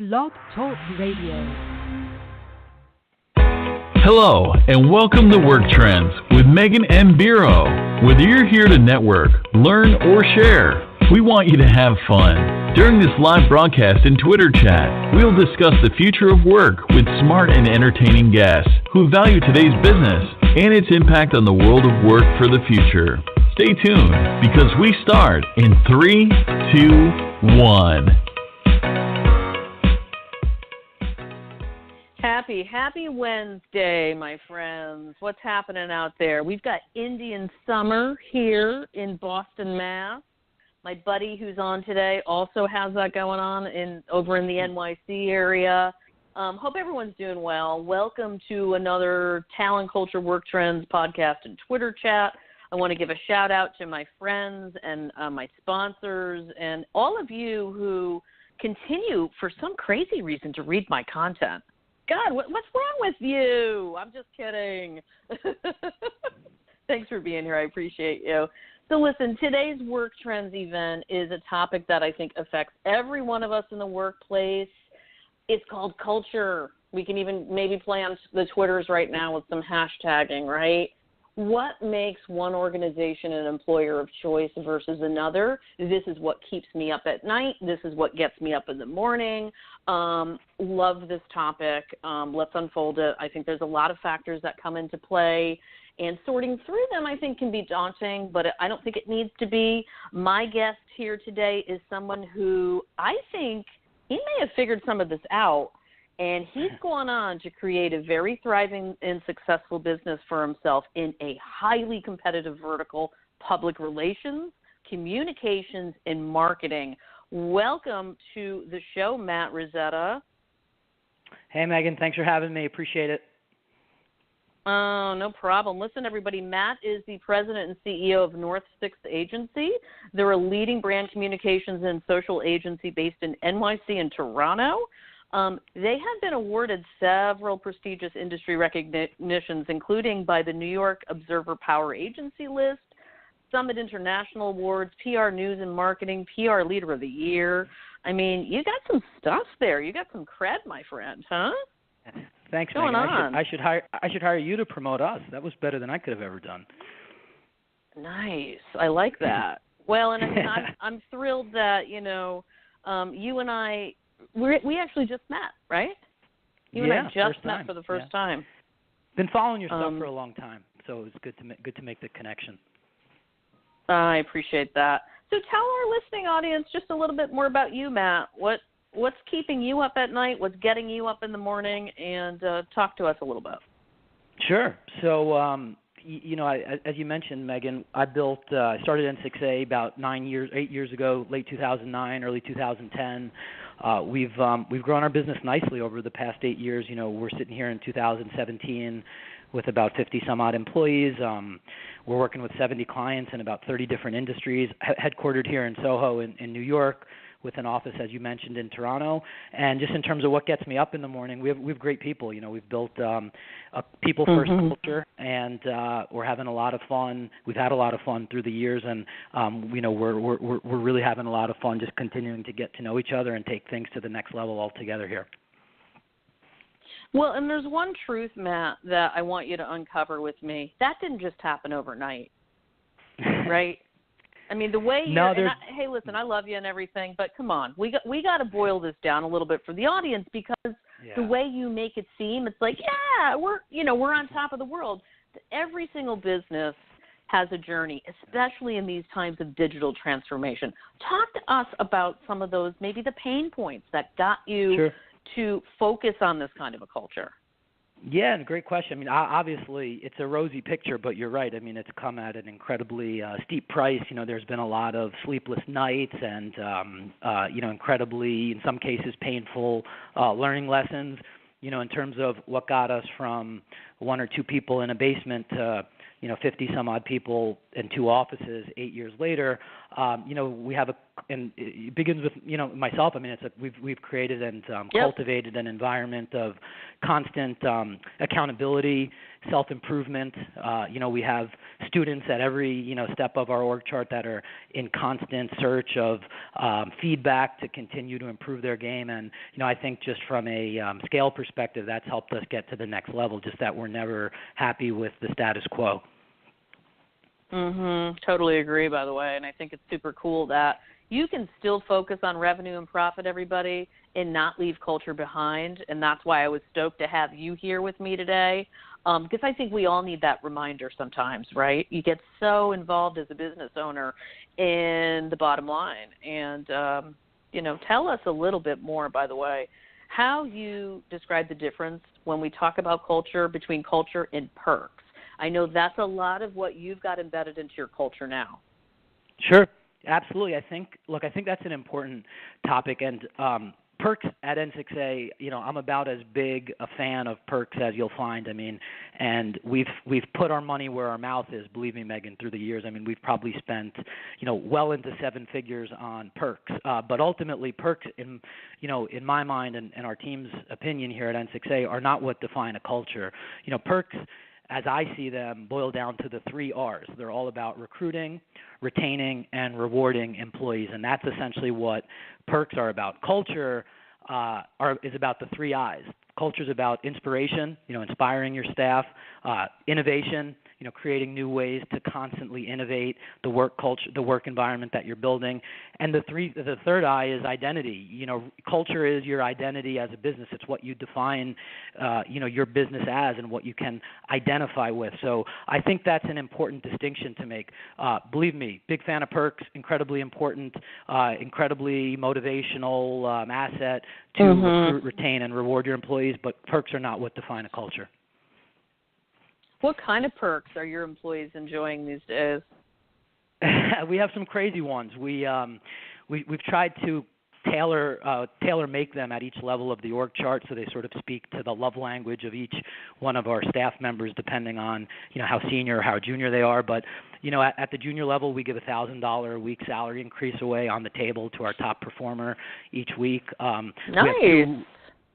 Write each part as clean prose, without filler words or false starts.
Blog Talk Radio. Hello, and welcome to Work Trends with Meghan M. Biro. Whether you're here to network, learn, or share, we want you to have fun. During this live broadcast and Twitter chat, we'll discuss the future of work with smart and entertaining guests who value today's business and its impact on the world of work for the future. Stay tuned, because we start in 3, 2, 1. Happy Wednesday, my friends. What's happening out there? We've got Indian summer here in Boston, Mass. My buddy who's on today also has that going on over in the NYC area. Hope everyone's doing well. Welcome to another Talent Culture Work Trends podcast and Twitter chat. I want to give a shout out to my friends and my sponsors and all of you who continue for some crazy reason to read my content. God, what's wrong with you? I'm just kidding. Thanks for being here. I appreciate you. So listen, today's Work Trends event is a topic that I think affects every one of us in the workplace. It's called culture. We can even maybe play on the Twitters right now with some hashtagging, right? What makes one organization an employer of choice versus another? This is what keeps me up at night. This is what gets me up in the morning. Love this topic. Let's unfold it. I think there's a lot of factors that come into play, and sorting through them I think can be daunting, but I don't think it needs to be. My guest here today is someone who I think he may have figured some of this out, and he's gone on to create a very thriving and successful business for himself in a highly competitive vertical: public relations, communications, and marketing. Welcome to the show, Matt Rizzetta. Hey, Megan. Thanks for having me. Appreciate it. Oh, no problem. Listen, everybody, Matt is the president and CEO of N6A Agency. They're a leading brand communications and social agency based in NYC and Toronto. They have been awarded several prestigious industry recognitions, including by the New York Observer Power Agency List, Summit International Awards, PR News and Marketing, PR Leader of the Year. I mean, you got some stuff there. You got some cred, my friend, huh? Thanks, What's going Megan. on? I should hire you to promote us. That was better than I could have ever done. Nice. I like that. Well, and I'm thrilled that, you and I, we actually just met, right? You and I just met for the first time. Been following your stuff for a long time, so it's good to make the connection. I appreciate that. So tell our listening audience just a little bit more about you, Matt. What's keeping you up at night? What's getting you up in the morning? And talk to us a little bit. Sure. So, as you mentioned, Megan, I started N6A about 8 years ago, late 2009, early 2010. We've grown our business nicely over the past 8 years. We're sitting here in 2017 with about 50 some odd employees. We're working with 70 clients in about 30 different industries, headquartered here in Soho in New York, with an office, as you mentioned, in Toronto. And just in terms of what gets me up in the morning, we have great people. We've built a people-first culture, and we're having a lot of fun. We've had a lot of fun through the years, and we're really having a lot of fun just continuing to get to know each other and take things to the next level altogether here. Well, and there's one truth, Matt, that I want you to uncover with me. That didn't just happen overnight, right? I mean, the way hey, listen, I love you and everything, but come on, we got to boil this down a little bit for the audience, because the way you make it seem, it's like, we're on top of the world. Every single business has a journey, especially in these times of digital transformation. Talk to us about some of those, maybe the pain points that got you to focus on this kind of a culture. Yeah, and great question. I mean, obviously, it's a rosy picture, but you're right. I mean, it's come at an incredibly steep price. There's been a lot of sleepless nights and, incredibly, in some cases, painful learning lessons, in terms of what got us from 1 or 2 people in a basement to, 50 some odd people in 2 offices 8 years later. We have a and it begins with myself. I mean, we've created and cultivated an environment of constant accountability, self-improvement. We have students at every step of our org chart that are in constant search of feedback to continue to improve their game. And I think just from a scale perspective, that's helped us get to the next level. Just that we're never happy with the status quo. Totally agree, by the way, and I think it's super cool that you can still focus on revenue and profit, everybody, and not leave culture behind, and that's why I was stoked to have you here with me today, because I think we all need that reminder sometimes, right? You get so involved as a business owner in the bottom line, and, tell us a little bit more, by the way, how you describe the difference when we talk about culture between culture and perks. I know that's a lot of what you've got embedded into your culture now. Sure, absolutely. I think that's an important topic. And perks at N6A, I'm about as big a fan of perks as you'll find. I mean, and we've put our money where our mouth is. Believe me, Megan, through the years. I mean, we've probably spent well into seven figures on perks. But ultimately, perks in my mind and our team's opinion here at N6A are not what define a culture. Perks, as I see them, boil down to the 3 R's. They're all about recruiting, retaining, and rewarding employees, and that's essentially what perks are about. Culture is about the 3 I's. Culture is about inspiration, inspiring your staff, innovation, creating new ways to constantly innovate the work culture, the work environment that you're building, and the third I is identity. Culture is your identity as a business. It's what you define, your business as, and what you can identify with. So I think that's an important distinction to make. Believe me, big fan of perks, incredibly important, incredibly motivational asset to recruit, retain, and reward your employees. But perks are not what define a culture. What kind of perks are your employees enjoying these days? We have some crazy ones. We've tried to tailor make them at each level of the org chart, so they sort of speak to the love language of each one of our staff members, depending on how senior or how junior they are. But at the junior level, we give $1,000 a week salary increase away on the table to our top performer each week. Nice.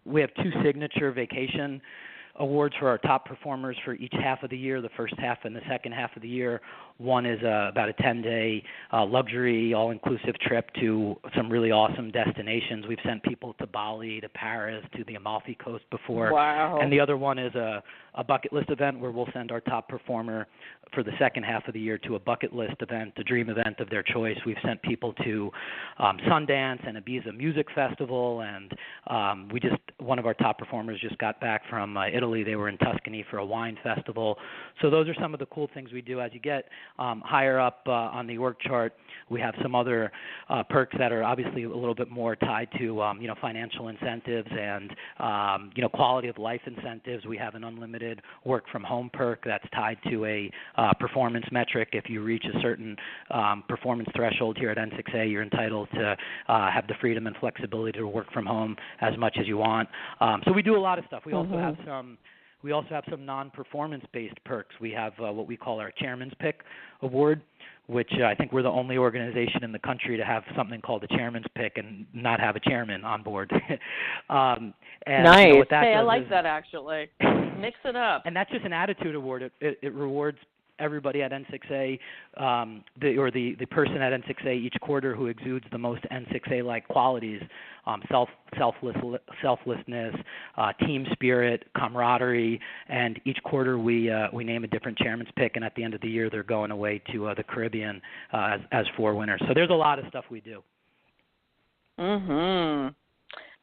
We have two signature vacation awards for our top performers for each half of the year, the first half and the second half of the year. One is about a 10-day luxury, all-inclusive trip to some really awesome destinations. We've sent people to Bali, to Paris, to the Amalfi Coast before. Wow. And the other one is a bucket list event where we'll send our top performer for the second half of the year to a bucket list event, a dream event of their choice. We've sent people to Sundance and Ibiza Music Festival, and one of our top performers just got back from Italy. They were in Tuscany for a wine festival. So those are some of the cool things we do. As you get higher up on the org chart, we have some other perks that are obviously a little bit more tied to financial incentives and quality of life incentives. We have an unlimited work from home perk that's tied to a performance metric. If you reach a certain performance threshold here at N6A, you're entitled to have the freedom and flexibility to work from home as much as you want. So we do a lot of stuff. We also have some non-performance-based perks. We have what we call our Chairman's Pick Award, which I think we're the only organization in the country to have something called the Chairman's Pick and not have a chairman on board. Nice. I like that, actually. Mix it up. And that's just an attitude award. It rewards everybody at N6A, the person at N6A each quarter who exudes the most N6A-like qualities, selflessness, team spirit, camaraderie, and each quarter we name a different chairman's pick, and at the end of the year they're going away to the Caribbean as 4 winners. So there's a lot of stuff we do.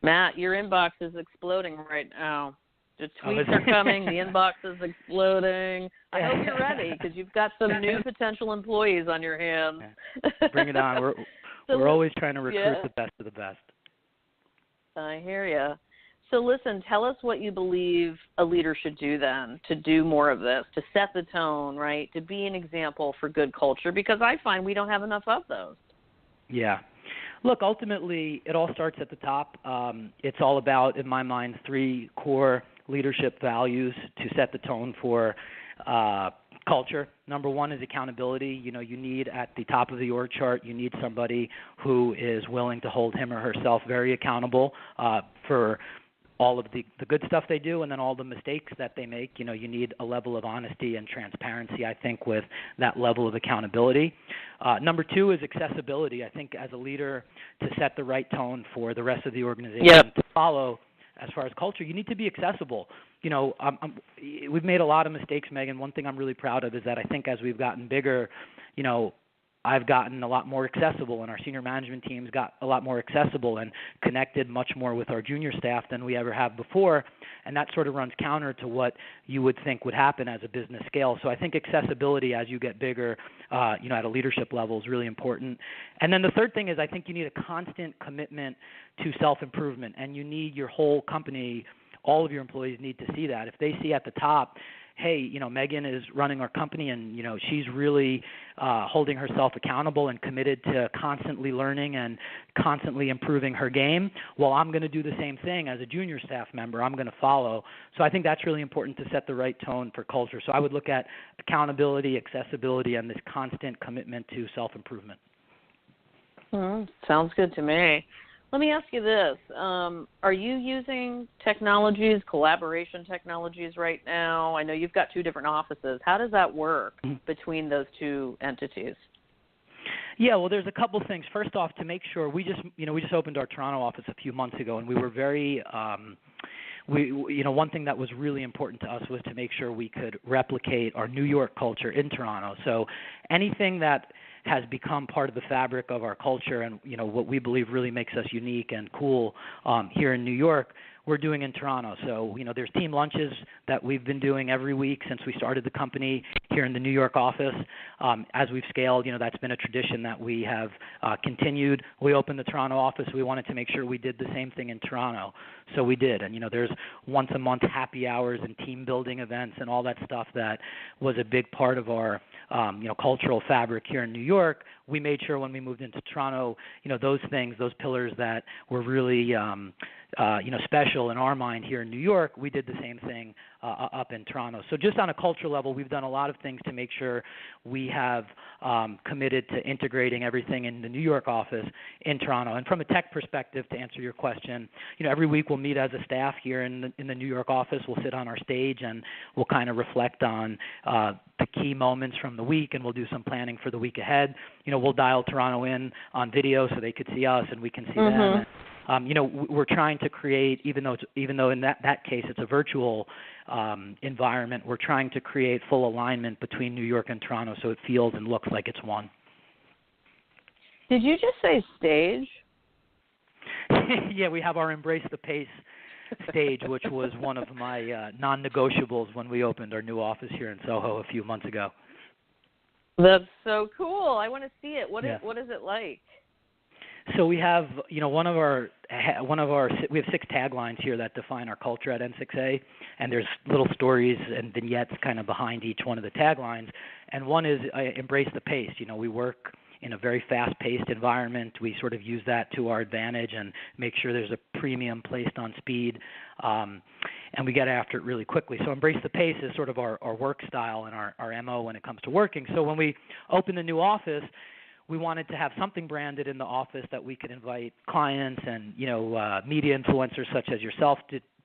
Matt, your inbox is exploding right now. The tweets are coming. The inbox is exploding. I hope you're ready because you've got some new potential employees on your hands. Bring it on. We're always trying to recruit the best of the best. I hear you. So listen, tell us what you believe a leader should do then to do more of this, to set the tone, right, to be an example for good culture, because I find we don't have enough of those. Yeah. Look, ultimately, it all starts at the top. It's all about, in my mind, 3 core leadership values to set the tone for culture. Number one is accountability. You know, you need at the top of the org chart, you need somebody who is willing to hold him or herself very accountable for all of the good stuff they do and then all the mistakes that they make. You know, you need a level of honesty and transparency, I think, with that level of accountability. Number two is accessibility. I think as a leader, to set the right tone for the rest of the organization to follow as far as culture, you need to be accessible. You know, we've made a lot of mistakes, Meghan. One thing I'm really proud of is that I think as we've gotten bigger, you know, I've gotten a lot more accessible, and our senior management teams got a lot more accessible and connected much more with our junior staff than we ever have before, and that sort of runs counter to what you would think would happen as a business scale. So I think accessibility as you get bigger, you know, at a leadership level is really important. And then the third thing is I think you need a constant commitment to self-improvement, and you need your whole company, all of your employees need to see that. If they see at the top, hey, you know, Meghan is running our company and, you know, she's really holding herself accountable and committed to constantly learning and constantly improving her game, well, I'm going to do the same thing as a junior staff member. I'm going to follow. So I think that's really important to set the right tone for culture. So I would look at accountability, accessibility, and this constant commitment to self-improvement. Sounds good to me. Let me ask you this. Are you using technologies, collaboration technologies right now? I know you've got two different offices. How does that work between those two entities? Yeah, well, there's a couple things. First off, to make sure, we just opened our Toronto office a few months ago, and we were very one thing that was really important to us was to make sure we could replicate our New York culture in Toronto. So anything that has become part of the fabric of our culture and, you know, what we believe really makes us unique and cool here in New York, we're doing in Toronto. So, you know, there's team lunches that we've been doing every week since we started the company here in the New York office. As we've scaled, you know, that's been a tradition that we have continued. We opened the Toronto office. We wanted to make sure we did the same thing in Toronto. So we did. And, you know, there's once a month happy hours and team building events and all that stuff that was a big part of our, cultural fabric here in New York. We made sure when we moved into Toronto, you know, those things, those pillars that were really, special in our mind here in New York, we did the same thing up in Toronto. So just on a cultural level, we've done a lot of things to make sure we have committed to integrating everything in the New York office in Toronto. And from a tech perspective, to answer your question, you know, every week we'll meet as a staff here in the New York office. We'll sit on our stage and we'll kind of reflect on the key moments from the week, and we'll do some planning for the week ahead. You know, we'll dial Toronto in on video so they could see us and we can see them. We're trying to create, even though in that case it's a virtual environment, we're trying to create full alignment between New York and Toronto so it feels and looks like it's one. Did you just say stage? Yeah, we have our Embrace the Pace stage, which was one of my non-negotiables when we opened our new office here in Soho a few months ago. That's so cool. I want to see it. What is it like? So we have, you know, we have 6 taglines here that define our culture at N6A, and there's little stories and vignettes kind of behind each one of the taglines. And one is embrace the pace. You know, we work in a very fast-paced environment. We sort of use that to our advantage and make sure there's a premium placed on speed, and we get after it really quickly. So embrace the pace is sort of our work style and our MO when it comes to working. So when we open the new office, we wanted to have something branded in the office that we could invite clients and, you know, media influencers such as yourself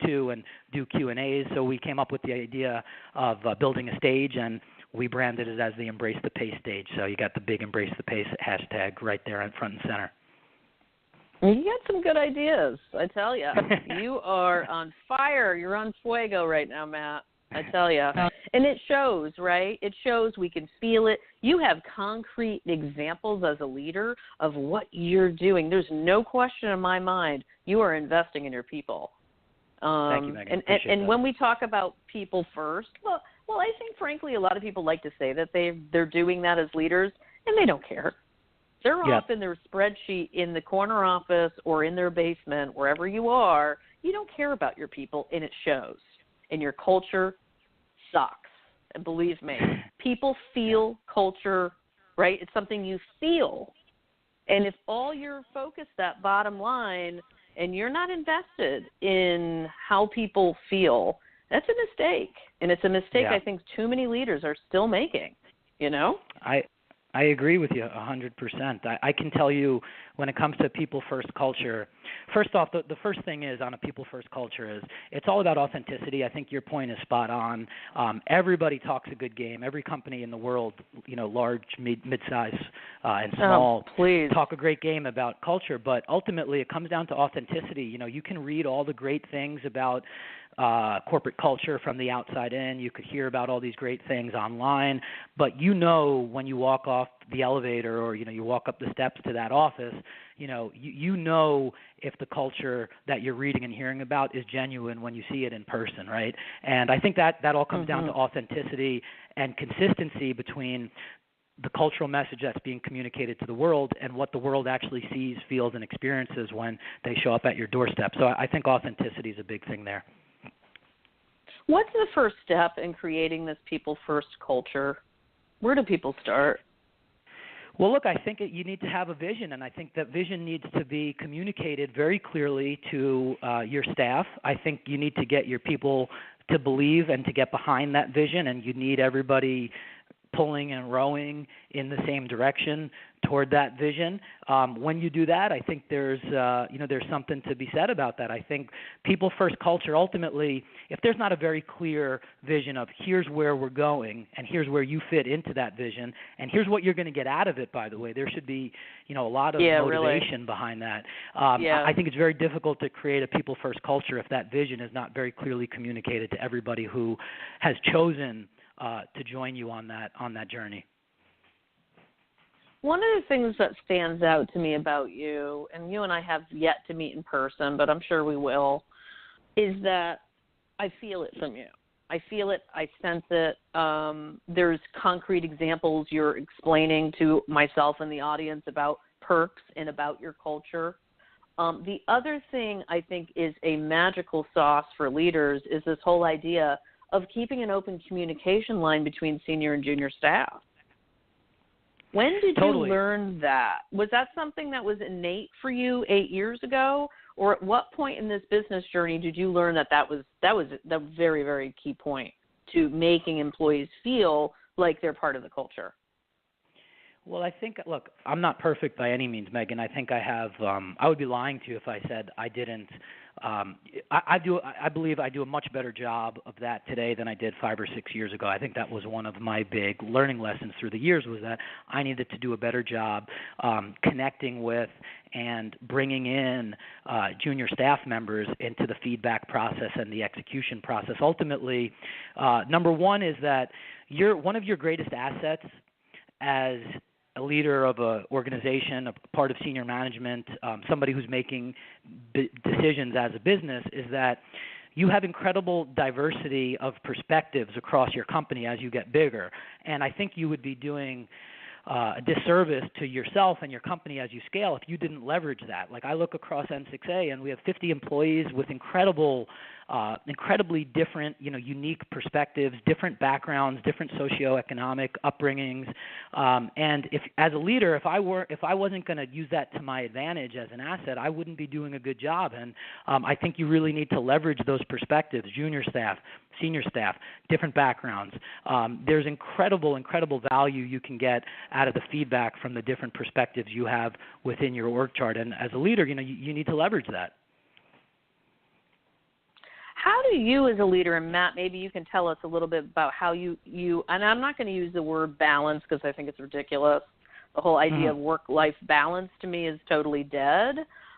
to and do Q&As. So we came up with the idea of building a stage, and we branded it as the Embrace the Pace stage. So you got the big Embrace the Pace hashtag right there in front and center. You got some good ideas, I tell you. You are on fire. You're on fuego right now, Matt. I tell you. And it shows, right? It shows. We can feel it. You have concrete examples as a leader of what you're doing. There's no question in my mind you are investing in your people. Thank you, Meghan. And when we talk about people first, well, I think, frankly, a lot of people like to say that they're doing that as leaders, and they don't care. They're off in their spreadsheet in the corner office or in their basement, wherever you are. You don't care about your people, and it shows. And your culture sucks. And believe me, people feel culture, right? It's something you feel. And if all you're focused that bottom line and you're not invested in how people feel, That's a mistake, and it's a mistake Yeah. I think too many leaders are still making, you know? I agree with you 100%. I can tell you when it comes to people-first culture, first off, the first thing is on a people-first culture is it's all about authenticity. I think your point is spot on. Everybody talks a good game. Every company in the world, large, mid-size, and small, talk a great game about culture. But ultimately, it comes down to authenticity. You can read all the great things about corporate culture from the outside in. You could hear about all these great things online, but when you walk off the elevator or you walk up the steps to that office, you know if the culture that you're reading and hearing about is genuine when you see it in person, right? And I think that all comes down to authenticity and consistency between the cultural message that's being communicated to the world and what the world actually sees, feels, and experiences when they show up at your doorstep. So I think authenticity is a big thing there. What's the first step in creating this people-first culture? Where do people start? Well, look, I think you need to have a vision, and I think that vision needs to be communicated very clearly to your staff. I think you need to get your people to believe and to get behind that vision, and you need everybody pulling and rowing in the same direction toward that vision. When you do that, I think there's something to be said about that. I think people first culture, ultimately, if there's not a very clear vision of here's where we're going and here's where you fit into that vision and here's what you're going to get out of it, by the way, there should be, a lot of motivation behind that. I think it's very difficult to create a people first culture if that vision is not very clearly communicated to everybody who has chosen to join you on that journey. One of the things that stands out to me about you, and you and I have yet to meet in person, but I'm sure we will, is that I feel it from you. I feel it. I sense it. There's concrete examples you're explaining to myself and the audience about perks and about your culture. The other thing I think is a magical sauce for leaders is this whole idea of keeping an open communication line between senior and junior staff. When did you learn that? Was that something that was innate for you 8 years ago? Or at what point in this business journey did you learn that was the very, very key point to making employees feel like they're part of the culture? Well, I think, look, I'm not perfect by any means, Megan. I think I have, I would be lying to you if I said I didn't. I believe I do a much better job of that today than I did 5 or 6 years ago. I think that was one of my big learning lessons through the years was that I needed to do a better job connecting with and bringing in junior staff members into the feedback process and the execution process. Ultimately, number one is that one of your greatest assets as a leader of an organization, a part of senior management, somebody who's making decisions as a business, is that you have incredible diversity of perspectives across your company as you get bigger. And I think you would be doing a disservice to yourself and your company as you scale if you didn't leverage that. Like I look across N6A and we have 50 employees with incredibly different, unique perspectives, different backgrounds, different socioeconomic upbringings. And if, as a leader, if I wasn't going to use that to my advantage as an asset, I wouldn't be doing a good job. And I think you really need to leverage those perspectives, junior staff, senior staff, different backgrounds. There's incredible value you can get out of the feedback from the different perspectives you have within your org chart. And as a leader, you need to leverage that. How do you as a leader, and Matt, maybe you can tell us a little bit about how you and I'm not going to use the word balance because I think it's ridiculous. The whole idea of work-life balance to me is totally dead.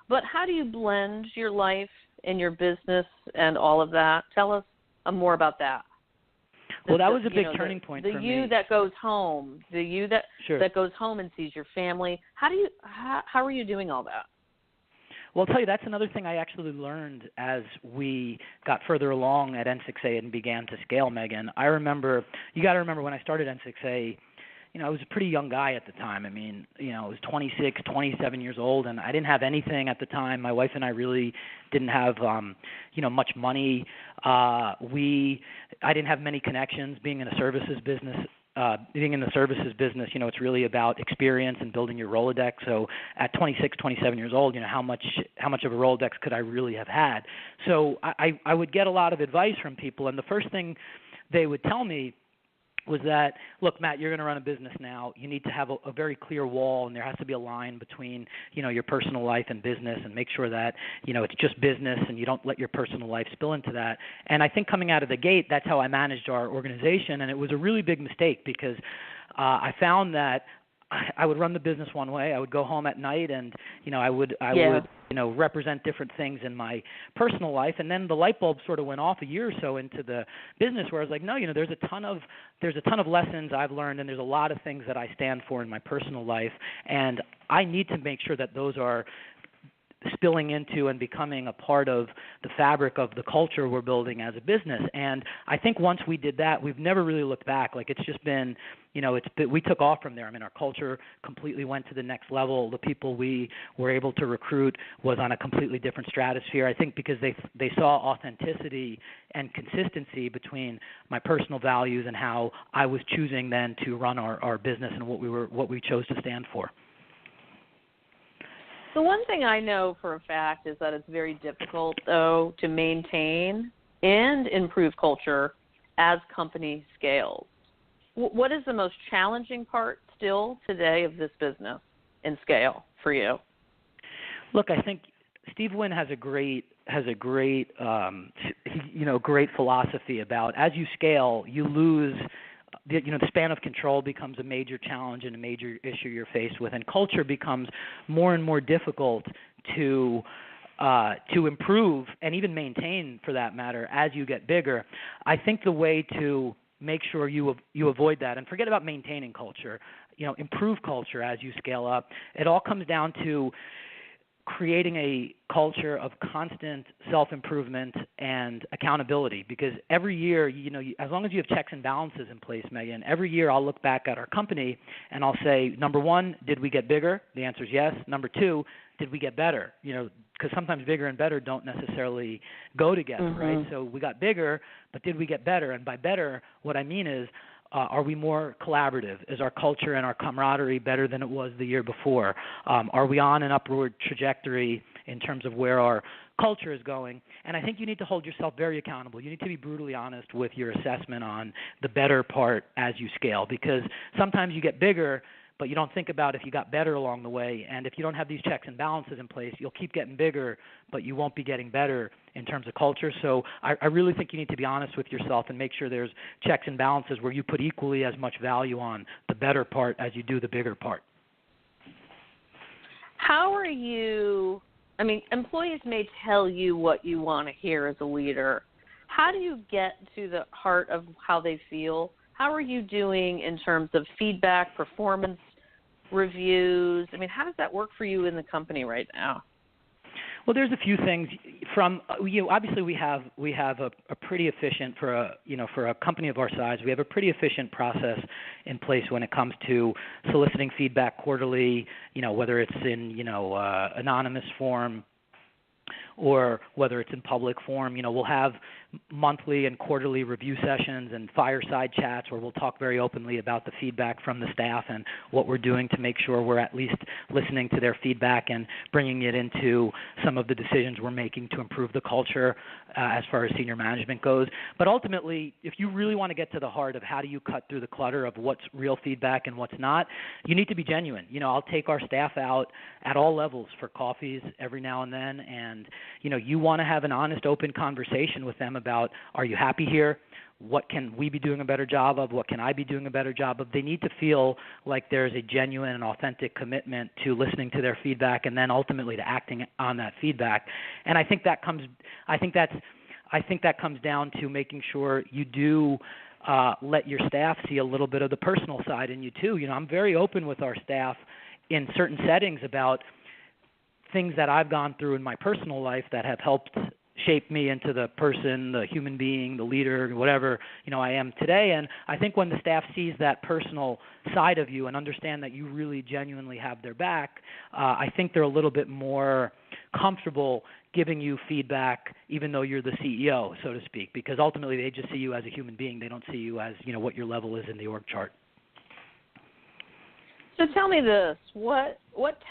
But how do you blend your life and your business and all of that? Tell us more about that. Well, that was a big turning point for me. The you that goes home, that goes home and sees your family. How are you doing all that? Well, I'll tell you, that's another thing I actually learned as we got further along at N6A and began to scale, Megan. You got to remember when I started N6A, I was a pretty young guy at the time. I mean, I was 26, 27 years old, and I didn't have anything at the time. My wife and I really didn't have, much money. I didn't have many connections being in a services business being in the services business, it's really about experience and building your Rolodex. So at 26, 27 years old, how much of a Rolodex could I really have had? So I would get a lot of advice from people, and the first thing they would tell me was that, look, Matt, you're going to run a business now. You need to have a very clear wall, and there has to be a line between, your personal life and business, and make sure that, it's just business and you don't let your personal life spill into that. And I think coming out of the gate, that's how I managed our organization, and it was a really big mistake because I found that I would run the business one way. I would go home at night, and I would represent different things in my personal life. And then the light bulb sort of went off a year or so into the business, where I was like, no, there's a ton of lessons I've learned, and there's a lot of things that I stand for in my personal life, and I need to make sure that those are spilling into and becoming a part of the fabric of the culture we're building as a business. And I think once we did that, we've never really looked back. Like, it's just been, we took off from there. I mean, our culture completely went to the next level. The people we were able to recruit was on a completely different stratosphere, I think, because they saw authenticity and consistency between my personal values and how I was choosing then to run our business and what we chose to stand for. The one thing I know for a fact is that it's very difficult, though, to maintain and improve culture as company scales. What is the most challenging part still today of this business and scale for you? Look, I think Steve Wynn has a great great philosophy about, as you scale, you lose. The span of control becomes a major challenge and a major issue you're faced with, and culture becomes more and more difficult to improve and even maintain, for that matter, as you get bigger. I think the way to make sure you avoid that, and forget about maintaining culture, improve culture as you scale up, it all comes down to creating a culture of constant self-improvement and accountability, because every year, as long as you have checks and balances in place, Megan, every year I'll look back at our company and I'll say, number one, did we get bigger? The answer is yes. Number two, did we get better? Because sometimes bigger and better don't necessarily go together, right? So we got bigger, but did we get better? And by better, what I mean is, are we more collaborative? Is our culture and our camaraderie better than it was the year before? Are we on an upward trajectory in terms of where our culture is going? And I think you need to hold yourself very accountable. You need to be brutally honest with your assessment on the better part as you scale, because sometimes you get bigger, but you don't think about if you got better along the way. And if you don't have these checks and balances in place, you'll keep getting bigger, but you won't be getting better in terms of culture. So I really think you need to be honest with yourself and make sure there's checks and balances where you put equally as much value on the better part as you do the bigger part. How are you, employees may tell you what you want to hear as a leader. How do you get to the heart of how they feel? How are you doing in terms of feedback, performance reviews? How does that work for you in the company right now? Well, there's a few things. From obviously we have a pretty efficient, for a company of our size, we have a pretty efficient process in place when it comes to soliciting feedback quarterly. Whether it's in anonymous form or whether it's in public form. We'll have monthly and quarterly review sessions and fireside chats where we'll talk very openly about the feedback from the staff and what we're doing to make sure we're at least listening to their feedback and bringing it into some of the decisions we're making to improve the culture as far as senior management goes. But ultimately, if you really want to get to the heart of how do you cut through the clutter of what's real feedback and what's not, you need to be genuine. I'll take our staff out at all levels for coffees every now and then, and you want to have an honest, open conversation with them about, are you happy here? What can we be doing a better job of? What can I be doing a better job of? They need to feel like there's a genuine and authentic commitment to listening to their feedback and then ultimately to acting on that feedback. And I think that comes down to making sure you do let your staff see a little bit of the personal side in you too. I'm very open with our staff in certain settings about things that I've gone through in my personal life that have helped shape me into the person, the human being, the leader, whatever, I am today. And I think when the staff sees that personal side of you and understand that you really genuinely have their back, I think they're a little bit more comfortable giving you feedback, even though you're the CEO, so to speak, because ultimately they just see you as a human being. They don't see you as, what your level is in the org chart. So tell me this, what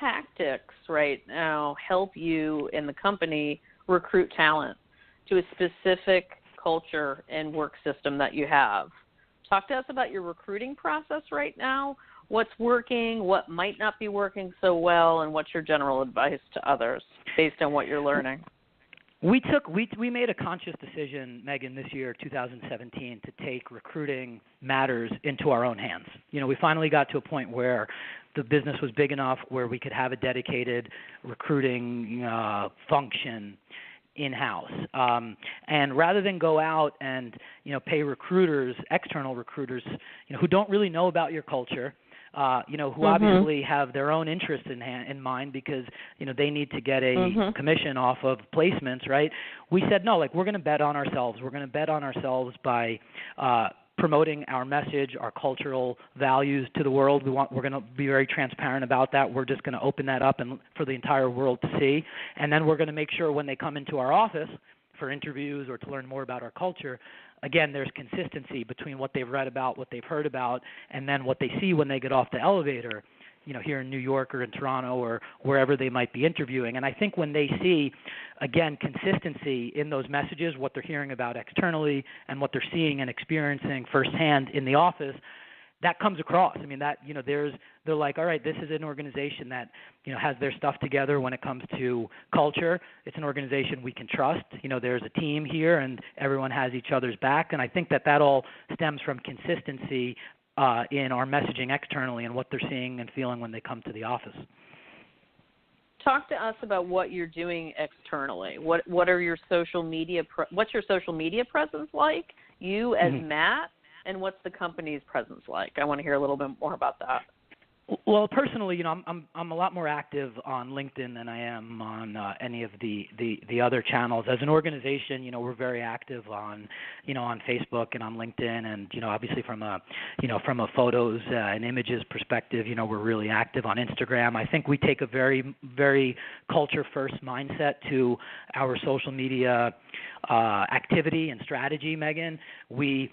tactics right now help you and the company recruit talent to a specific culture and work system that you have? Talk to us about your recruiting process right now, what's working, what might not be working so well, and what's your general advice to others based on what you're learning? We made a conscious decision, Meghan, this year, 2017, to take recruiting matters into our own hands. We finally got to a point where the business was big enough where we could have a dedicated recruiting function in-house. And rather than go out and, pay recruiters, external recruiters, who don't really know about your culture, who obviously have their own interest in mind because, they need to get a commission off of placements, right? We said, no, we're going to bet on ourselves. We're going to bet on ourselves by promoting our message, our cultural values to the world. We're going to be very transparent about that. We're just going to open that up and for the entire world to see. And then we're going to make sure when they come into our office for interviews or to learn more about our culture, again, there's consistency between what they've read about, what they've heard about, and then what they see when they get off the elevator, here in New York or in Toronto or wherever they might be interviewing. And I think when they see, again, consistency in those messages, what they're hearing about externally and what they're seeing and experiencing firsthand in the office, that comes across. I mean, that, they're like, all right, this is an organization that, has their stuff together when it comes to culture. It's an organization we can trust. There's a team here and everyone has each other's back. And I think that all stems from consistency in our messaging externally and what they're seeing and feeling when they come to the office. Talk to us about what you're doing externally. What are your social media? What's your social media presence like? You as Matt. And what's the company's presence like? I want to hear a little bit more about that. Well, personally, I'm a lot more active on LinkedIn than I am on any of the other channels. As an organization, we're very active on Facebook and on LinkedIn, and obviously from a photos and images perspective, we're really active on Instagram. I think we take a very, very culture first mindset to our social media activity and strategy, Meghan. We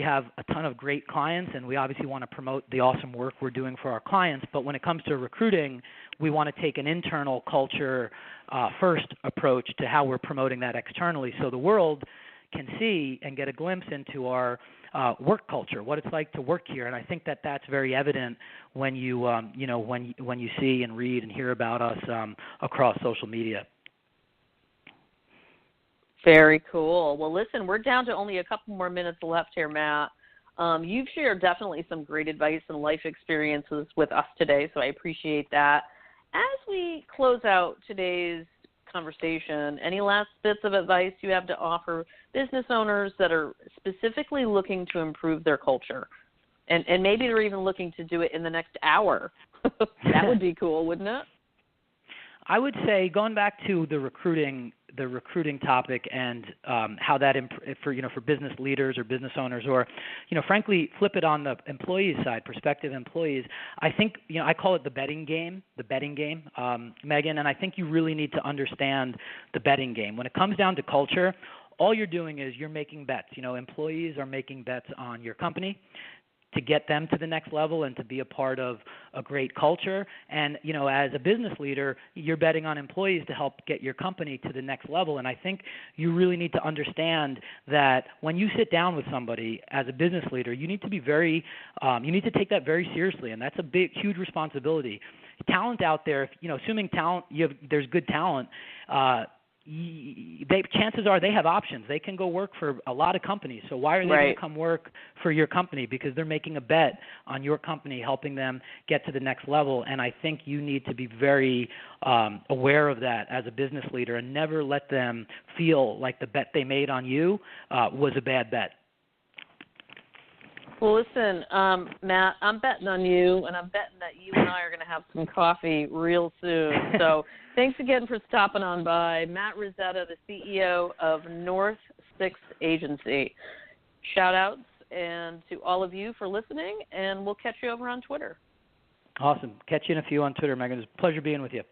have a ton of great clients, and we obviously want to promote the awesome work we're doing for our clients. But when it comes to recruiting, we want to take an internal culture first approach to how we're promoting that externally, so the world can see and get a glimpse into our work culture, what it's like to work here. And I think that that's very evident when you when you see and read and hear about us across social media. Very cool. Well, listen, we're down to only a couple more minutes left here, Matt. You've shared definitely some great advice and life experiences with us today, so I appreciate that. As we close out today's conversation, any last bits of advice you have to offer business owners that are specifically looking to improve their culture? And maybe they're even looking to do it in the next hour. That would be cool, wouldn't it? I would say, going back to the recruiting topic and how that for business leaders or business owners, or frankly flip it on the employees side, prospective employees. I think I call it the betting game, Meghan, and I think you really need to understand the betting game. When it comes down to culture, all you're doing is you're making bets. Employees are making bets on your company to get them to the next level and to be a part of a great culture. And, as a business leader, you're betting on employees to help get your company to the next level. And I think you really need to understand that when you sit down with somebody as a business leader, you need to be you need to take that very seriously. And that's a huge responsibility. Talent out there, assuming there's good talent, chances are they have options. They can go work for a lot of companies. So why are they going to come work for your company? Because they're making a bet on your company, helping them get to the next level. And I think you need to be very aware of that as a business leader and never let them feel like the bet they made on you was a bad bet. Well, listen, Matt, I'm betting on you, and I'm betting that you and I are going to have some coffee real soon. So thanks again for stopping on by. Matt Rizzetta, the CEO of N6A Agency. Shout-outs and to all of you for listening, and we'll catch you over on Twitter. Awesome. Catch you in a few on Twitter, Meghan. It's a pleasure being with you.